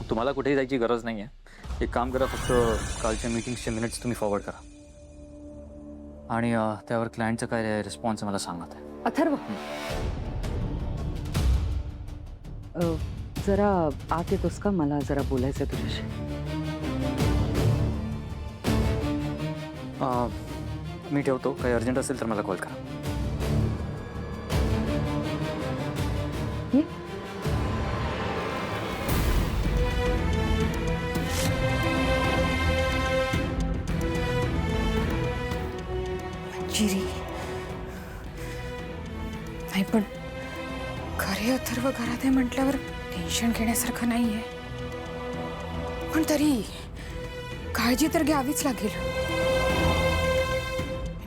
तुम्हाला कुठेही जायची गरज नाही आहे. एक काम करा, फक्त कालच्या मीटिंग्सचे मिनिट्स तुम्ही फॉरवर्ड करा आणि त्यावर क्लायंटचा काय रिस्पॉन्स मला सांगा. अथर्व, जरा आत येतोस का? मला जरा बोलायचं आहे तुझ्याशी. मी ठेवतो. काही अर्जंट असेल तर मला कॉल करा. ये. मंजिरी नाही, पण खरे अथर्व घरात आहे म्हटल्यावर टेन्शन घेण्यासारखं नाहीये. पण तरी काळजी तर घ्यावीच लागेल.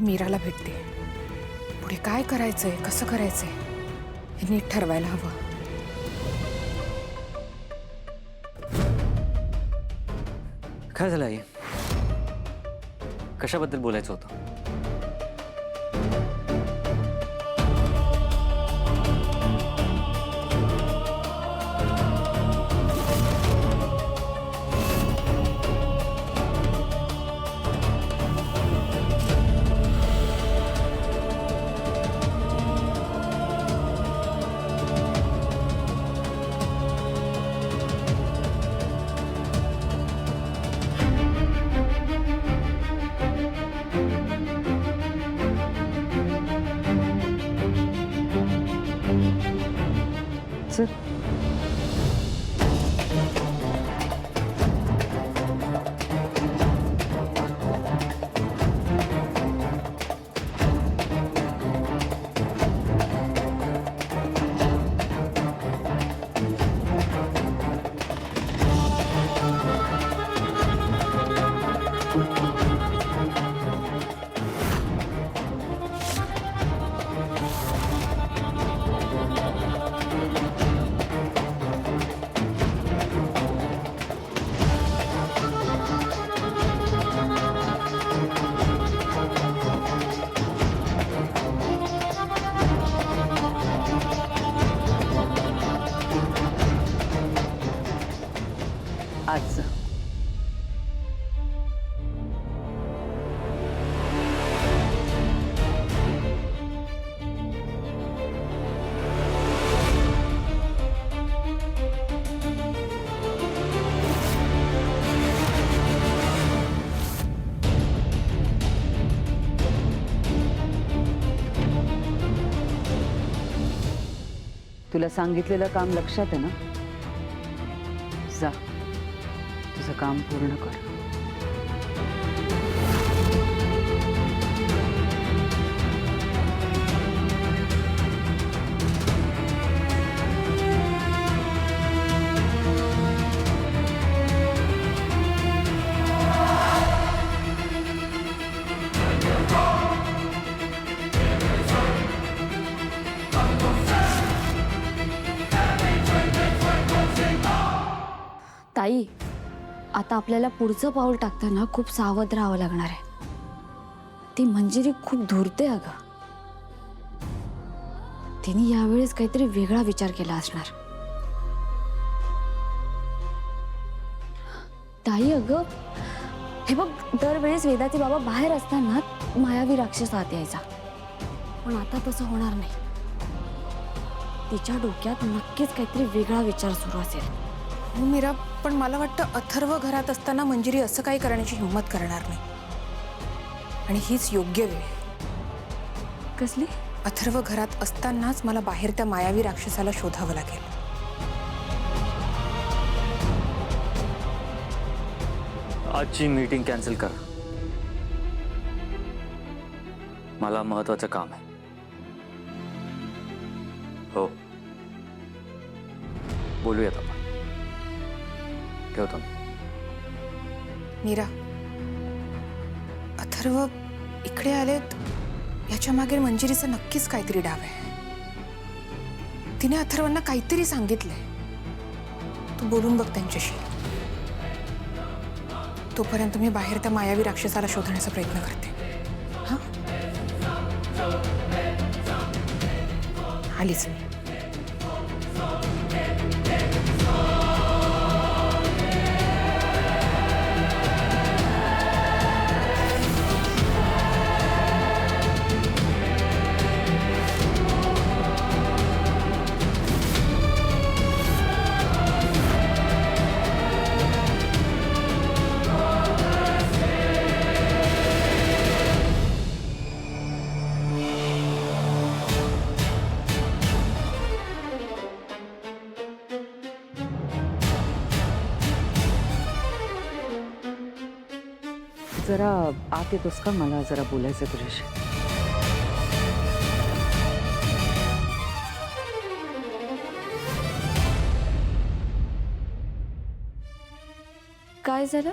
मीराला भेटते. पुढे काय करायचंय, कसं करायचंय हे नीट ठरवायला हवं. काय झालं आई? कशाबद्दल बोलायचं होतं? चल. आज तुला सांगितलेलं काम लक्षात आहे ना? जा, तुझं काम पूर्ण कर. ताई, आता आपल्याला पुढचं पाऊल टाकताना खूप सावध राहावं लागणार आहे. ती मंजिरी खूप धूर्ते अगं. तिने यावेळेस काहीतरी वेगळा विचार केला असणार. ताई अगं, हे बघ, दरवेळेस वेदाचे बाबा बाहेर असताना मायावी राक्षस आत यायचा, पण आता तसं होणार नाही. तिच्या डोक्यात नक्कीच काहीतरी वेगळा विचार सुरू असेल. हो मीरा, पण मला वाटतं अथर्व घरात असताना मंजिरी असं काही करण्याची हिंमत करणार नाही. आणि हीच योग्य वेळ. कसली? अथर्व घरात असतानाच मला बाहेर त्या मायावी राक्षसाला शोधावं लागेल. आजची मीटिंग कॅन्सल कर. मला महत्वाचं काम आहे. हो, बोलूयात आपण. ठेवतो मी. मीरा, अथर्व इकडे आलेत याच्या मागे मंजिरीचं नक्कीच काहीतरी डाव आहे. तिने अथर्वांना काहीतरी सांगितलंय. तू बोलून बघ त्यांच्याशी. तोपर्यंत मी बाहेर त्या मायावी राक्षसाला शोधण्याचा प्रयत्न करते. हा, आलीच मी. जरा आत येतोस का? मला जरा बोलायचं तुझ्याशी. काय झालं?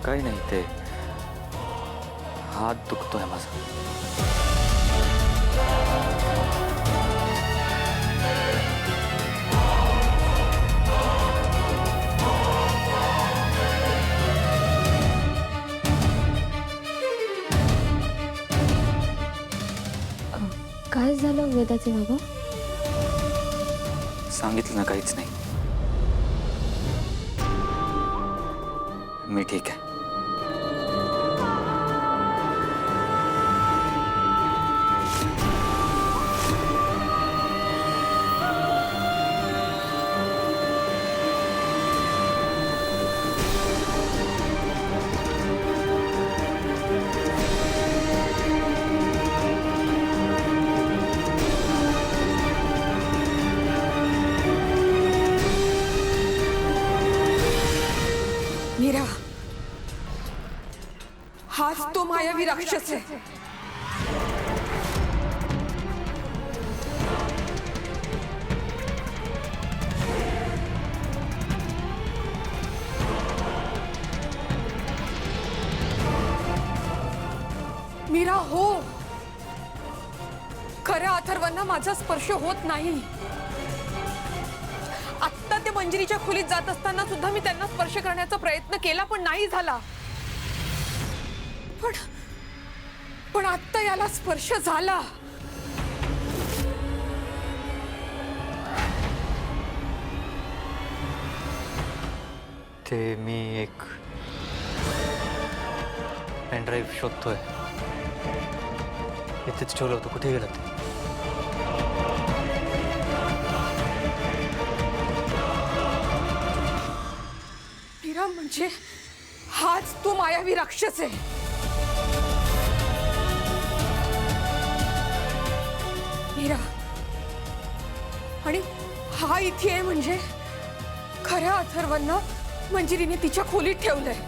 काही नाही, ते हात दुखतोय माझा. काय झालं वेदाचे बाबा? सांगितलं ना, काहीच नाही. मी ठीक आहे. मीरा, हाच तो मायावी राक्षस आहे. मीरा, हो, खऱ्या अथर्वांना माझा स्पर्श होत नाही. आत्ता ते मंजिरीच्या खोलीत जात असताना सुद्धा मी त्यांना स्पर्श करण्याचा प्रयत्न केला, पण नाही झाला. पण आत्ता याला स्पर्श झाला. ते मी एक पेनड्राईव्ह शोधतोय. इथेच ठेवलं होतं. कुठे गेलं ते? मीरा, म्हणजे हाच तो मायावी राक्षस आहे. मीरा, आणि हा इथे आहे म्हणजे खऱ्या अथर्वांना मंजिरीने तिच्या खोलीत ठेवलंय.